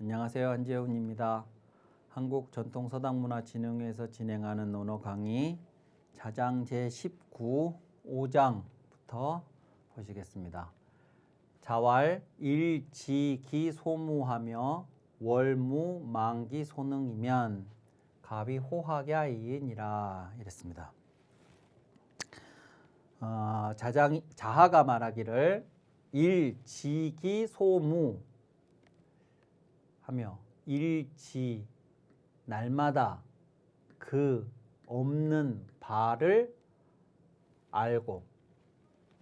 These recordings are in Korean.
안녕하세요. 한재훈입니다. 한국전통서당문화진흥회에서 진행하는 논어 강의 자장 제19 5장부터 보시겠습니다. 자왈 일지기소무하며 월무망기소능이면 갑이 호학야이니라 이랬습니다. 자하가 말하기를 일지기소무 하며 일지 날마다 그 없는 바를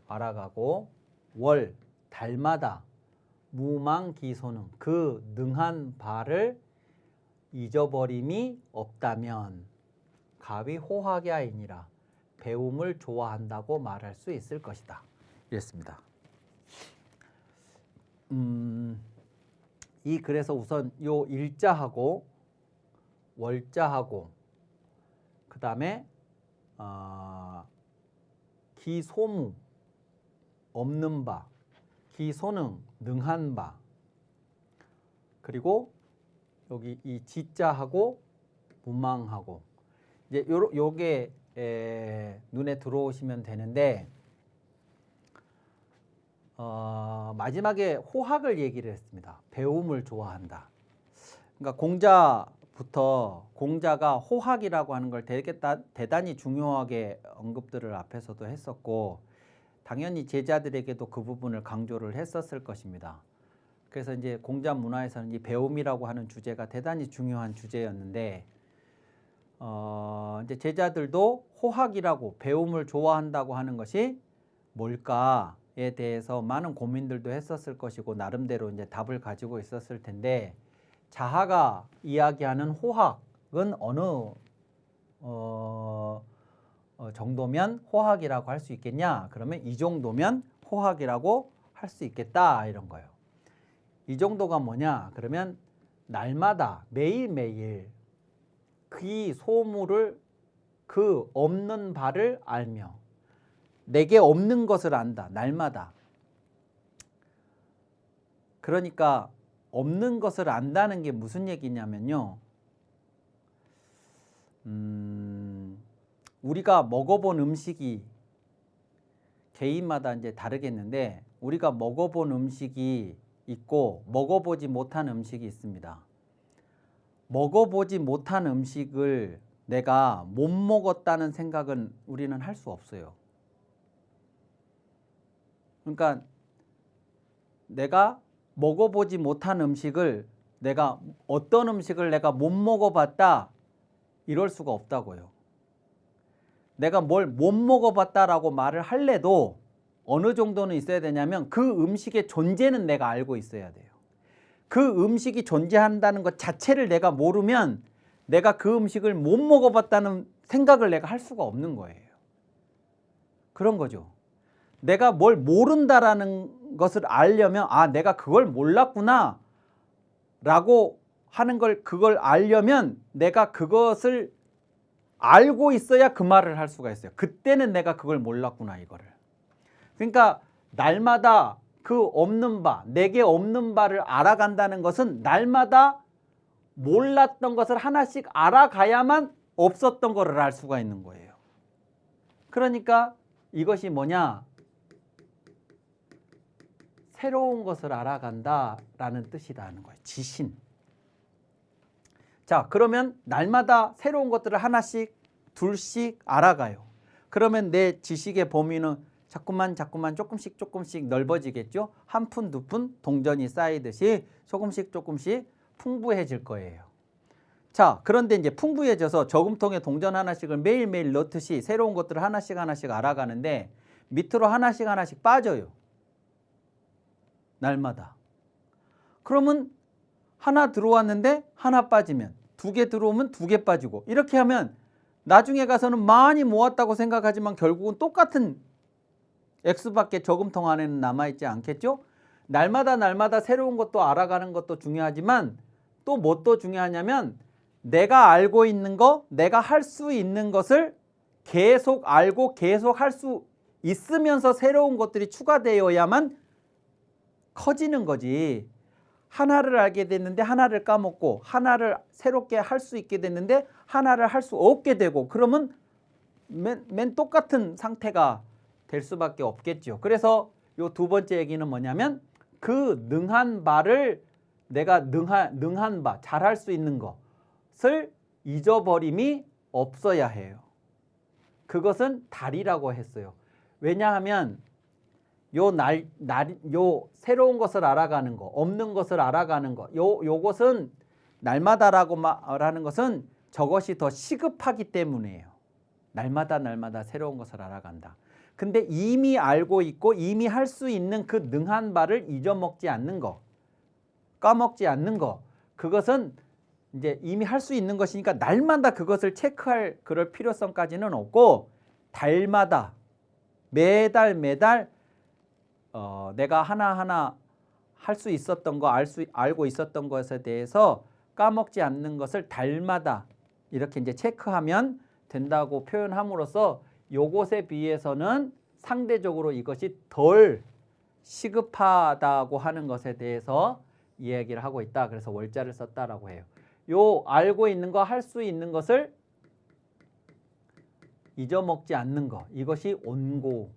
알아가고 월 달마다 무망기소능 그 능한 바를 잊어버림이 없다면 갑이 호학야이니라 배움을 좋아한다고 말할 수 있을 것이다. 이랬습니다. 그래서 우선 요 일자하고 월자하고 그 다음에 기소무 없는 바, 기소능 능한 바, 그리고 여기 이 지자하고 무망하고 이제 요게 눈에 들어오시면 되는데 마지막에 호학을 얘기를 했습니다. 배움을 좋아한다. 그러니까 공자가 호학이라고 하는 걸 대단히 중요하게 언급들을 앞에서도 했었고 당연히 제자들에게도 그 부분을 강조를 했었을 것입니다. 그래서 이제 공자 문화에서는 이 배움이라고 하는 주제가 대단히 중요한 주제였는데 이제 제자들도 호학이라고 배움을 좋아한다고 하는 것이 뭘까에 대해서 많은 고민들도 했었을 것이고 나름대로 이제 답을 가지고 있었을 텐데 자하가 이야기하는 호학은 어느 정도면 호학이라고 할 수 있겠냐? 그러면 이 정도면 호학이라고 할 수 있겠다 이런 거예요. 이 정도가 뭐냐? 그러면 날마다 매일매일 그 소무를 그 없는 바를 알며 내게 없는 것을 안다. 날마다. 그러니까 없는 것을 안다는 게 무슨 얘기냐면요. 우리가 먹어본 음식이 개인마다 이제 다르겠는데 우리가 먹어본 음식이 있고 먹어보지 못한 음식이 있습니다. 먹어보지 못한 음식을 내가 못 먹었다는 생각은 우리는 할 수 없어요. 그러니까 내가 먹어보지 못한 음식을 어떤 음식을 내가 못 먹어봤다 이럴 수가 없다고요. 내가 뭘 못 먹어봤다라고 말을 할래도 어느 정도는 있어야 되냐면 그 음식의 존재는 내가 알고 있어야 돼요. 그 음식이 존재한다는 것 자체를 내가 모르면 내가 그 음식을 못 먹어봤다는 생각을 내가 할 수가 없는 거예요. 그런 거죠. 내가 뭘 모른다라는 것을 알려면 내가 그걸 몰랐구나 라고 하는 그걸 알려면 내가 그것을 알고 있어야 그 말을 할 수가 있어요. 그때는 내가 그걸 몰랐구나 이거를. 그러니까 날마다 그 없는 바, 내게 없는 바를 알아간다는 것은 날마다 몰랐던 것을 하나씩 알아가야만 없었던 것을 알 수가 있는 거예요. 그러니까 이것이 뭐냐? 새로운 것을 알아간다라는 뜻이라는 거예요. 지신. 자, 그러면 날마다 새로운 것들을 하나씩, 둘씩 알아가요. 그러면 내 지식의 범위는 자꾸만 조금씩 넓어지겠죠. 한 푼, 두 푼 동전이 쌓이듯이 조금씩 풍부해질 거예요. 자, 그런데 이제 풍부해져서 저금통에 동전 하나씩을 매일매일 넣듯이 새로운 것들을 하나씩 알아가는데 밑으로 하나씩 빠져요. 날마다. 그러면 하나 들어왔는데 하나 빠지면 두 개 들어오면 두 개 빠지고 이렇게 하면 나중에 가서는 많이 모았다고 생각하지만 결국은 똑같은 액수밖에 저금통 안에는 남아있지 않겠죠? 날마다 새로운 것도 알아가는 것도 중요하지만 또 뭣도 중요하냐면 내가 알고 있는 거, 내가 할 수 있는 것을 계속 알고 계속 할 수 있으면서 새로운 것들이 추가되어야만 커지는 거지. 하나를 알게 됐는데 하나를 까먹고 하나를 새롭게 할 수 있게 됐는데 하나를 할 수 없게 되고 그러면 맨 똑같은 상태가 될 수밖에 없겠죠. 그래서 요 두 번째 얘기는 뭐냐면 그 능한 바를 내가 능한 바, 잘할 수 있는 것을 잊어버림이 없어야 해요. 그것은 달이라고 했어요. 왜냐하면 요 새로운 것을 알아가는 거, 없는 것을 알아가는 거, 요것은 날마다라고 말하는 것은 저것이 더 시급하기 때문이에요. 날마다 새로운 것을 알아간다. 근데 이미 알고 있고 이미 할 수 있는 그 능한 바를 잊어먹지 않는 거, 까먹지 않는 거, 그것은 이제 이미 할 수 있는 것이니까 날마다 그것을 체크할 그럴 필요성까지는 없고 달마다 매달 내가 하나하나 할 수 있었던 거, 알고 있었던 것에 대해서 까먹지 않는 것을 달마다 이렇게 이제 체크하면 된다고 표현함으로써 요것에 비해서는 상대적으로 이것이 덜 시급하다고 하는 것에 대해서 이야기를 하고 있다. 그래서 월자를 썼다라고 해요. 요 알고 있는 거, 할 수 있는 것을 잊어먹지 않는 거, 이것이 온고를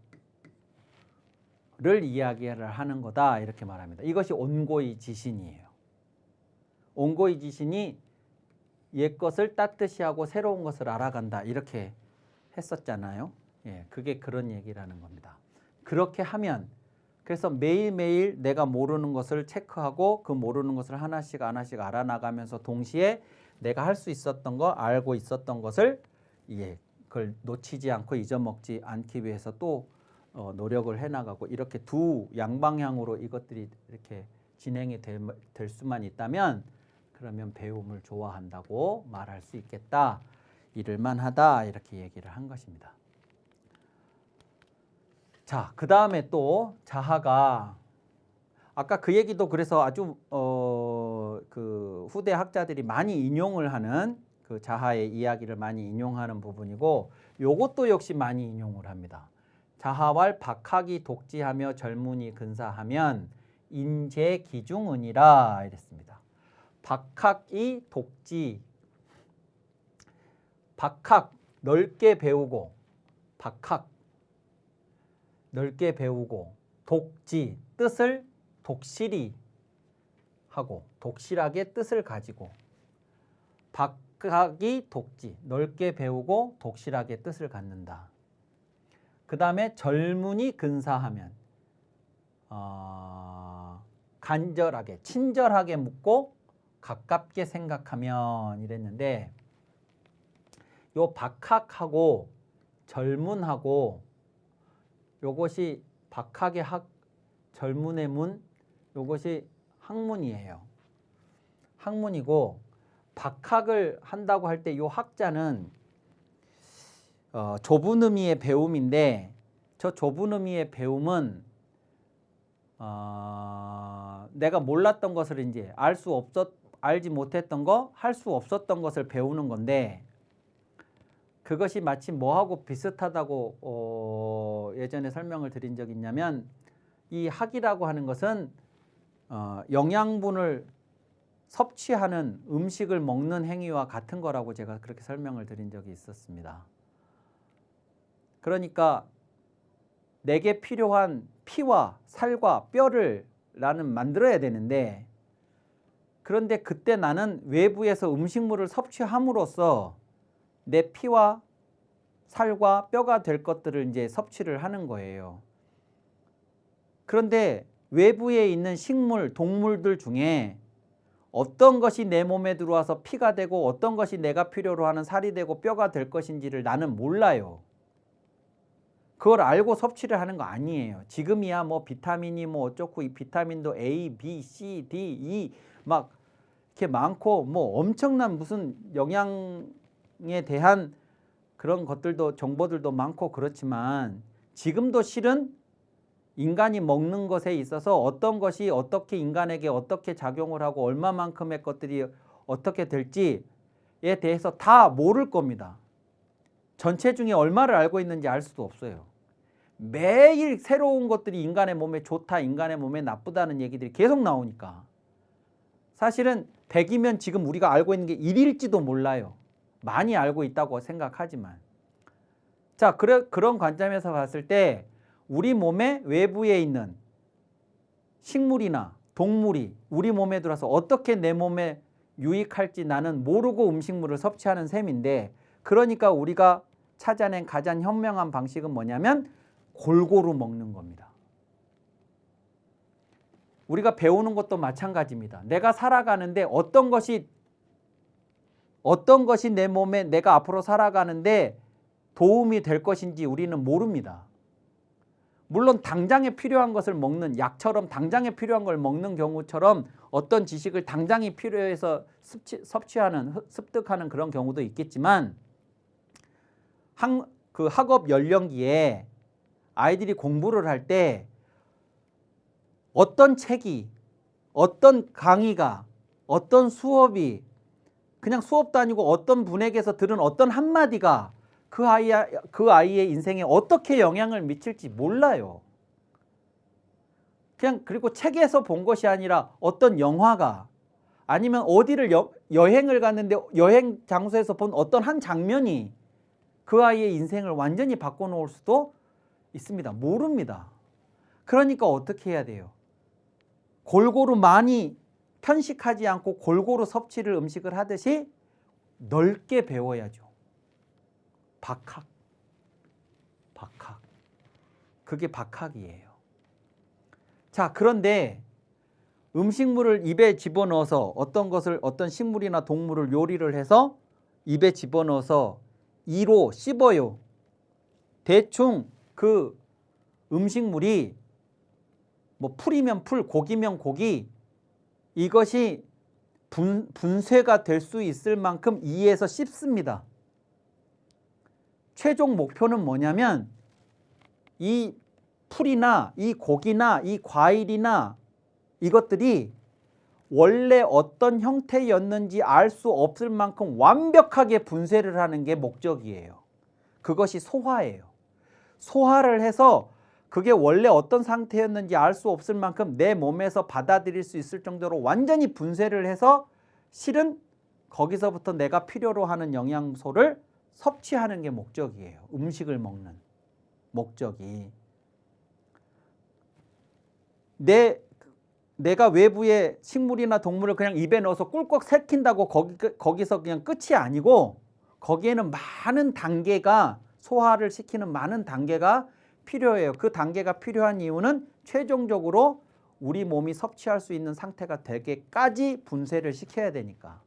이야기를 하는 거다 이렇게 말합니다. 이것이 온고의 지신이에요. 온고의 지신이 옛 것을 땄듯이 하고 새로운 것을 알아간다 이렇게 했었잖아요. 예, 그게 그런 얘기라는 겁니다. 그렇게 하면 그래서 매일매일 내가 모르는 것을 체크하고 그 모르는 것을 하나씩 알아나가면서 동시에 내가 할 수 있었던 거, 알고 있었던 것을 그걸 놓치지 않고 잊어먹지 않기 위해서 또 노력을 해나가고 이렇게 두 양방향으로 이것들이 이렇게 진행이 될 수만 있다면 그러면 배움을 좋아한다고 말할 수 있겠다. 이를만 하다 이렇게 얘기를 한 것입니다. 자, 그 다음에 또 자하가 아까 그 얘기도 그래서 아주 그 후대 학자들이 많이 인용을 하는 그 자하의 이야기를 많이 인용하는 부분이고 요것도 역시 많이 인용을 합니다. 자하왈 박학이 독지하며 젊은이 근사하면 인재 기중은이라 이랬습니다. 박학이 독지, 박학 넓게 배우고, 박학 넓게 배우고, 독지 뜻을 독실히 하고 독실하게 뜻을 가지고, 박학이 독지 넓게 배우고 독실하게 뜻을 갖는다. 그 다음에 젊은이 근사하면 간절하게 친절하게 묻고 가깝게 생각하면 이랬는데 요 박학하고 젊은하고 요것이 박학의 학, 젊은의 문, 요것이 학문이에요. 학문이고 박학을 한다고 할 때 요 학자는 좁은 의미의 배움인데 저 좁은 의미의 배움은 내가 몰랐던 것을 이제 알지 못했던 거, 할 수 없었던 것을 배우는 건데 그것이 마치 뭐하고 비슷하다고 예전에 설명을 드린 적이 있냐면 이 학이라고 하는 것은 영양분을 섭취하는 음식을 먹는 행위와 같은 거라고 제가 그렇게 설명을 드린 적이 있었습니다. 그러니까 내게 필요한 피와 살과 뼈를 나는 만들어야 되는데 그런데 그때 나는 외부에서 음식물을 섭취함으로써 내 피와 살과 뼈가 될 것들을 이제 섭취를 하는 거예요. 그런데 외부에 있는 식물, 동물들 중에 어떤 것이 내 몸에 들어와서 피가 되고 어떤 것이 내가 필요로 하는 살이 되고 뼈가 될 것인지를 나는 몰라요. 그걸 알고 섭취를 하는 거 아니에요. 지금이야 뭐 비타민이 뭐 어쩌고 이 비타민도 A, B, C, D, E 막 이렇게 많고 뭐 엄청난 무슨 영양에 대한 그런 것들도 정보들도 많고 그렇지만 지금도 실은 인간이 먹는 것에 있어서 어떤 것이 어떻게 인간에게 어떻게 작용을 하고 얼마만큼의 것들이 어떻게 될지에 대해서 다 모를 겁니다. 전체 중에 얼마를 알고 있는지 알 수도 없어요. 매일 새로운 것들이 인간의 몸에 좋다, 인간의 몸에 나쁘다는 얘기들이 계속 나오니까 사실은 100이면 지금 우리가 알고 있는 게 1일지도 몰라요. 많이 알고 있다고 생각하지만. 자, 그런 관점에서 봤을 때 우리 몸의 외부에 있는 식물이나 동물이 우리 몸에 들어와서 어떻게 내 몸에 유익할지 나는 모르고 음식물을 섭취하는 셈인데, 그러니까 우리가 찾아낸 가장 현명한 방식은 뭐냐면 골고루 먹는 겁니다. 우리가 배우는 것도 마찬가지입니다. 내가 살아가는데 어떤 것이 내 몸에 내가 앞으로 살아가는데 도움이 될 것인지 우리는 모릅니다. 물론 당장에 필요한 것을 먹는, 약처럼 당장에 필요한 걸 먹는 경우처럼 어떤 지식을 당장이 필요해서 습득하는 그런 경우도 있겠지만, 그 학업 연령기에 아이들이 공부를 할 때 어떤 책이, 어떤 강의가, 어떤 수업이, 그냥 수업도 아니고 어떤 분에게서 들은 어떤 한마디가 그 아이의 인생에 어떻게 영향을 미칠지 몰라요. 그냥 그리고 책에서 본 것이 아니라 어떤 영화가, 아니면 어디를 여행을 갔는데 여행 장소에서 본 어떤 한 장면이 그 아이의 인생을 완전히 바꿔놓을 수도 있습니다. 모릅니다. 그러니까 어떻게 해야 돼요? 골고루 많이 편식하지 않고 골고루 섭취를 음식을 하듯이 넓게 배워야죠. 박학. 그게 박학이에요. 자, 그런데 음식물을 입에 집어넣어서 어떤 식물이나 동물을 요리를 해서 입에 집어넣어서 이로 씹어요. 대충 그 음식물이 뭐 풀이면 풀, 고기면 고기, 이것이 분쇄가 될 수 있을 만큼 이에서 씹습니다. 최종 목표는 뭐냐면 이 풀이나 이 고기나 이 과일이나 이것들이 원래 어떤 형태였는지 알 수 없을 만큼 완벽하게 분쇄를 하는 게 목적이에요. 그것이 소화예요. 소화를 해서 그게 원래 어떤 상태였는지 알 수 없을 만큼 내 몸에서 받아들일 수 있을 정도로 완전히 분쇄를 해서 실은 거기서부터 내가 필요로 하는 영양소를 섭취하는 게 목적이에요. 음식을 먹는 목적이. 내가 외부의 식물이나 동물을 그냥 입에 넣어서 꿀꺽 삼킨다고 거기서 그냥 끝이 아니고, 거기에는 많은 단계가, 소화를 시키는 많은 단계가 필요해요. 그 단계가 필요한 이유는 최종적으로 우리 몸이 섭취할 수 있는 상태가 되게까지 분쇄를 시켜야 되니까.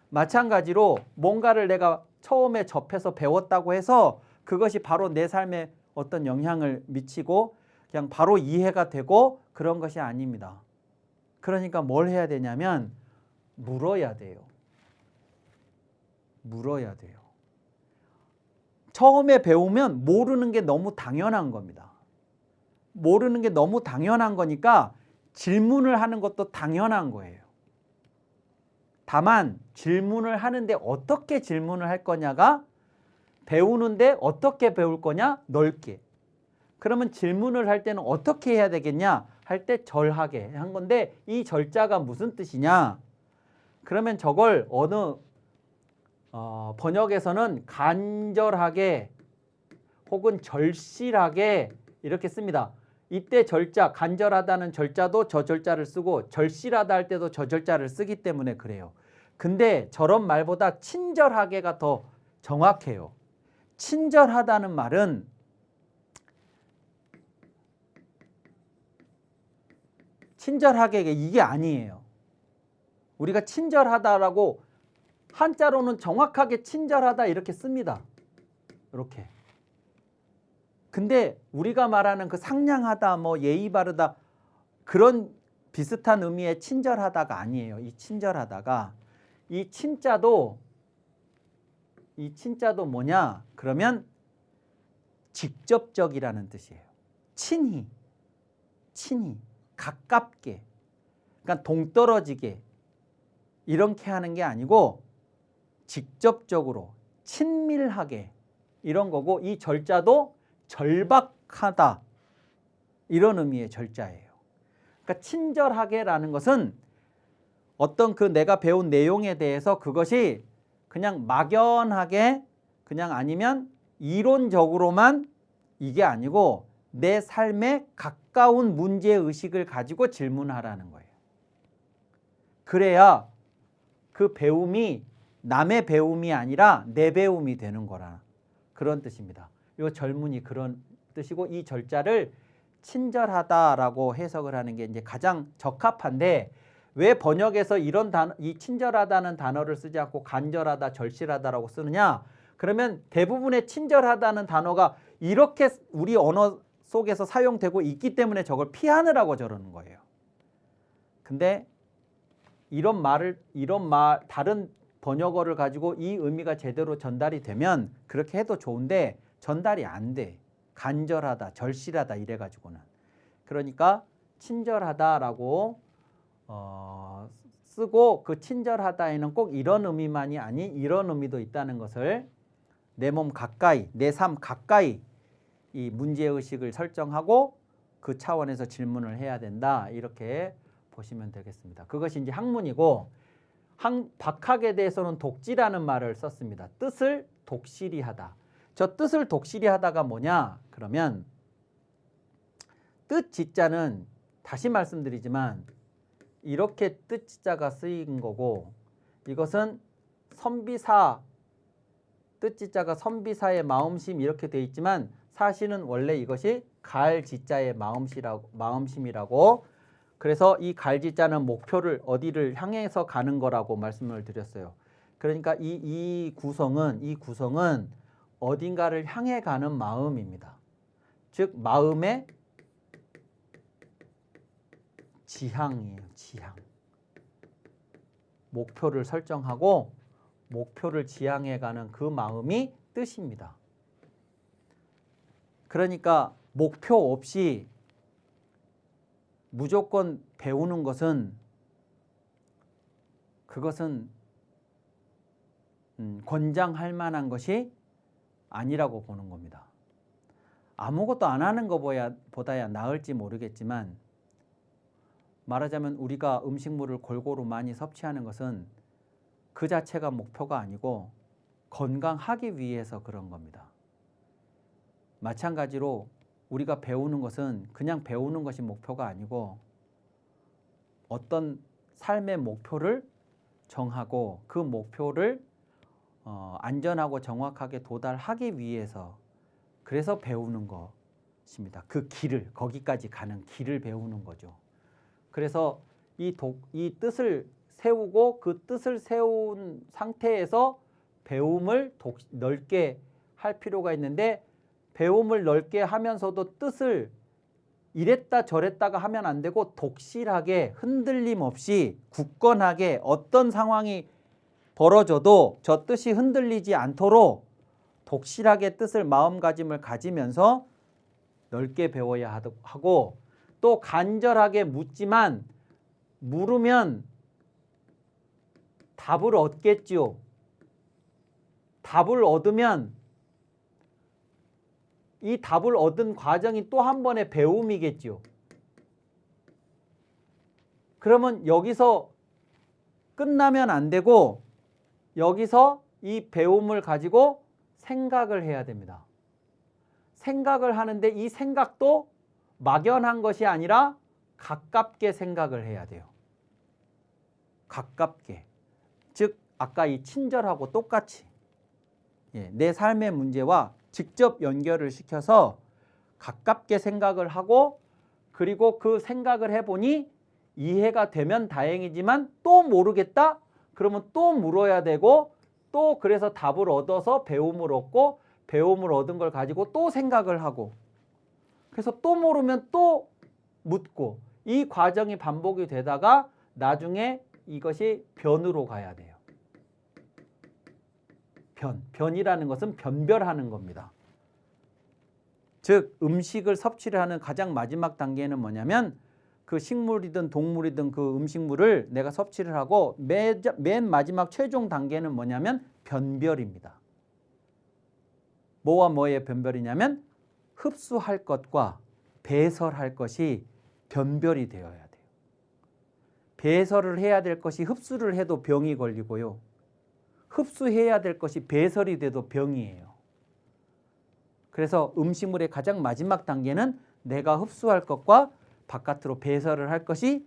마찬가지로 뭔가를 내가 처음에 접해서 배웠다고 해서 그것이 바로 내 삶에 어떤 영향을 미치고 그냥 바로 이해가 되고 그런 것이 아닙니다. 그러니까 뭘 해야 되냐면 물어야 돼요. 처음에 배우면 모르는 게 너무 당연한 겁니다. 모르는 게 너무 당연한 거니까 질문을 하는 것도 당연한 거예요. 다만 질문을 하는데 어떻게 질문을 할 거냐가, 배우는데 어떻게 배울 거냐, 넓게. 그러면 질문을 할 때는 어떻게 해야 되겠냐 할 때 절하게 한 건데, 이 절자가 무슨 뜻이냐, 그러면 저걸 어느 번역에서는 간절하게 혹은 절실하게 이렇게 씁니다. 이때 절자, 간절하다는 절자도 저 절자를 쓰고 절실하다 할 때도 저 절자를 쓰기 때문에 그래요. 근데 저런 말보다 친절하게가 더 정확해요. 친절하다는 말은 친절하게 이게 아니에요. 우리가 친절하다라고 한자로는 정확하게 친절하다 이렇게 씁니다. 이렇게. 근데 우리가 말하는 그 상냥하다, 뭐 예의 바르다, 그런 비슷한 의미의 친절하다가 아니에요. 이 친절하다가, 이 친자도 뭐냐 그러면 직접적이라는 뜻이에요. 친히 가깝게, 그러니까 동떨어지게 이렇게 하는 게 아니고 직접적으로 친밀하게 이런 거고, 이 절자도 절박하다 이런 의미의 절자예요. 그러니까 친절하게라는 것은 어떤 그 내가 배운 내용에 대해서 그것이 그냥 막연하게 그냥 아니면 이론적으로만 이게 아니고 내 삶에 가까운 문제의식을 가지고 질문하라는 거예요. 그래야 그 배움이 남의 배움이 아니라 내 배움이 되는 거라. 그런 뜻입니다. 이 절문이 그런 뜻이고 이 절자를 친절하다라고 해석을 하는 게 이제 가장 적합한데 왜 번역에서 이런 단어, 이 친절하다는 단어를 쓰지 않고 간절하다, 절실하다라고 쓰느냐? 그러면 대부분의 친절하다는 단어가 이렇게 우리 언어 속에서 사용되고 있기 때문에 저걸 피하느라고 저러는 거예요. 근데 이런 다른 번역어를 가지고 이 의미가 제대로 전달이 되면 그렇게 해도 좋은데 전달이 안 돼. 간절하다, 절실하다 이래가지고는. 그러니까 친절하다라고 쓰고 그 친절하다에는 꼭 이런 의미만이 아닌 이런 의미도 있다는 것을 내 몸 가까이, 내 삶 가까이 이 문제의식을 설정하고 그 차원에서 질문을 해야 된다. 이렇게 보시면 되겠습니다. 그것이 이제 학문이고 박학에 대해서는 독지라는 말을 썼습니다. 뜻을 독실히 하다. 저 뜻을 독실히 하다가 뭐냐? 그러면 뜻 지자는 다시 말씀드리지만 이렇게 뜻 지자가 쓰인 거고 이것은 선비사 뜻 지자가 선비사의 마음심 이렇게 돼 있지만 사실은 원래 이것이 갈 지자의 마음심이라고 그래서 이 갈 지자는 목표를 어디를 향해서 가는 거라고 말씀을 드렸어요. 그러니까 이 구성은 어딘가를 향해 가는 마음입니다. 즉 마음의 지향이에요. 지향. 목표를 설정하고 목표를 지향해 가는 그 마음이 뜻입니다. 그러니까 목표 없이 무조건 배우는 것은 그것은 권장할 만한 것이 아니라고 보는 겁니다. 아무것도 안 하는 것보다야 나을지 모르겠지만 말하자면 우리가 음식물을 골고루 많이 섭취하는 것은 그 자체가 목표가 아니고 건강하기 위해서 그런 겁니다. 마찬가지로 우리가 배우는 것은 그냥 배우는 것이 목표가 아니고 어떤 삶의 목표를 정하고 그 목표를 안전하고 정확하게 도달하기 위해서 그래서 배우는 것입니다. 그 길을 거기까지 가는 길을 배우는 거죠. 그래서 이 뜻을 세우고 그 뜻을 세운 상태에서 배움을 넓게 할 필요가 있는데 배움을 넓게 하면서도 뜻을 이랬다 저랬다가 하면 안 되고 독실하게 흔들림 없이 굳건하게 어떤 상황이 벌어져도 저 뜻이 흔들리지 않도록 독실하게 뜻을 마음가짐을 가지면서 넓게 배워야 하고 또 간절하게 묻지만 물으면 답을 얻겠지요. 답을 얻으면 이 답을 얻은 과정이 또 한 번의 배움이겠지요. 그러면 여기서 끝나면 안 되고 여기서 이 배움을 가지고 생각을 해야 됩니다. 생각을 하는데 이 생각도 막연한 것이 아니라 가깝게 생각을 해야 돼요. 가깝게. 즉 아까 이 친절하고 똑같이 내 삶의 문제와 직접 연결을 시켜서 가깝게 생각을 하고 그리고 그 생각을 해보니 이해가 되면 다행이지만 또 모르겠다? 그러면 또 물어야 되고 또 그래서 답을 얻어서 배움을 얻고 배움을 얻은 걸 가지고 또 생각을 하고 그래서 또 모르면 또 묻고 이 과정이 반복이 되다가 나중에 이것이 변으로 가야 돼요. 변이라는 것은 변별하는 겁니다. 즉 음식을 섭취를 하는 가장 마지막 단계는 뭐냐면 그 식물이든 동물이든 그 음식물을 내가 섭취를 하고 맨 마지막 최종 단계는 뭐냐면 변별입니다. 뭐와 뭐의 변별이냐면 흡수할 것과 배설할 것이 변별이 되어야 돼요. 배설을 해야 될 것이 흡수를 해도 병이 걸리고요. 흡수해야 될 것이 배설이 돼도 병이에요. 그래서 음식물의 가장 마지막 단계는 내가 흡수할 것과 바깥으로 배설을 할 것이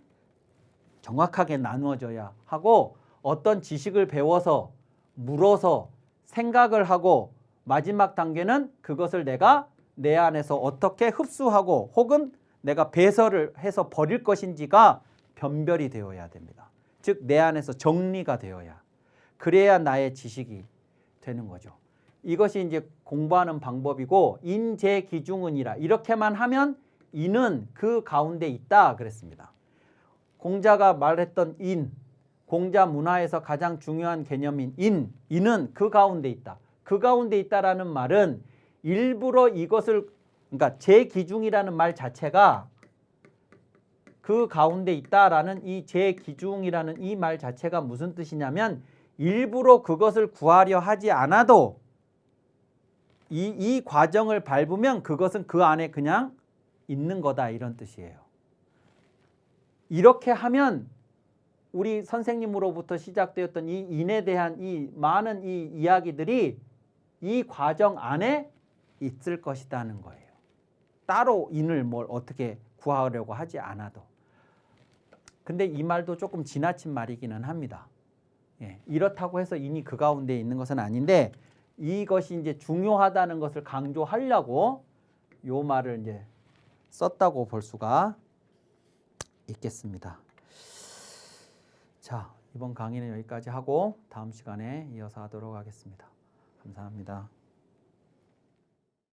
정확하게 나누어져야 하고, 어떤 지식을 배워서 물어서 생각을 하고 마지막 단계는 그것을 내가 내 안에서 어떻게 흡수하고 혹은 내가 배설을 해서 버릴 것인지가 변별이 되어야 됩니다. 즉 내 안에서 정리가 되어야, 그래야 나의 지식이 되는 거죠. 이것이 이제 공부하는 방법이고, 인재기중은이라 이렇게만 하면 인은 그 가운데 있다 그랬습니다. 공자가 말했던 인, 공자 문화에서 가장 중요한 개념인 인은 그 가운데 있다. 그 가운데 있다라는 말은 일부러 이것을, 그러니까 재기중이라는 말 자체가 그 가운데 있다라는 이 재기중이라는 이 말 자체가 무슨 뜻이냐면, 일부러 그것을 구하려 하지 않아도 이 과정을 밟으면 그것은 그 안에 그냥 있는 거다, 이런 뜻이에요. 이렇게 하면 우리 선생님으로부터 시작되었던 이 인에 대한 이 많은 이 이야기들이 이 과정 안에 있을 것이라는 거예요. 따로 인을 뭘 어떻게 구하려고 하지 않아도. 근데 이 말도 조금 지나친 말이기는 합니다. 예, 이렇다고 해서 인이 그 가운데 있는 것은 아닌데, 이것이 이제 중요하다는 것을 강조하려고 요 말을 이제 썼다고 볼 수가 있겠습니다. 자, 이번 강의는 여기까지 하고 다음 시간에 이어서 하도록 하겠습니다. 감사합니다.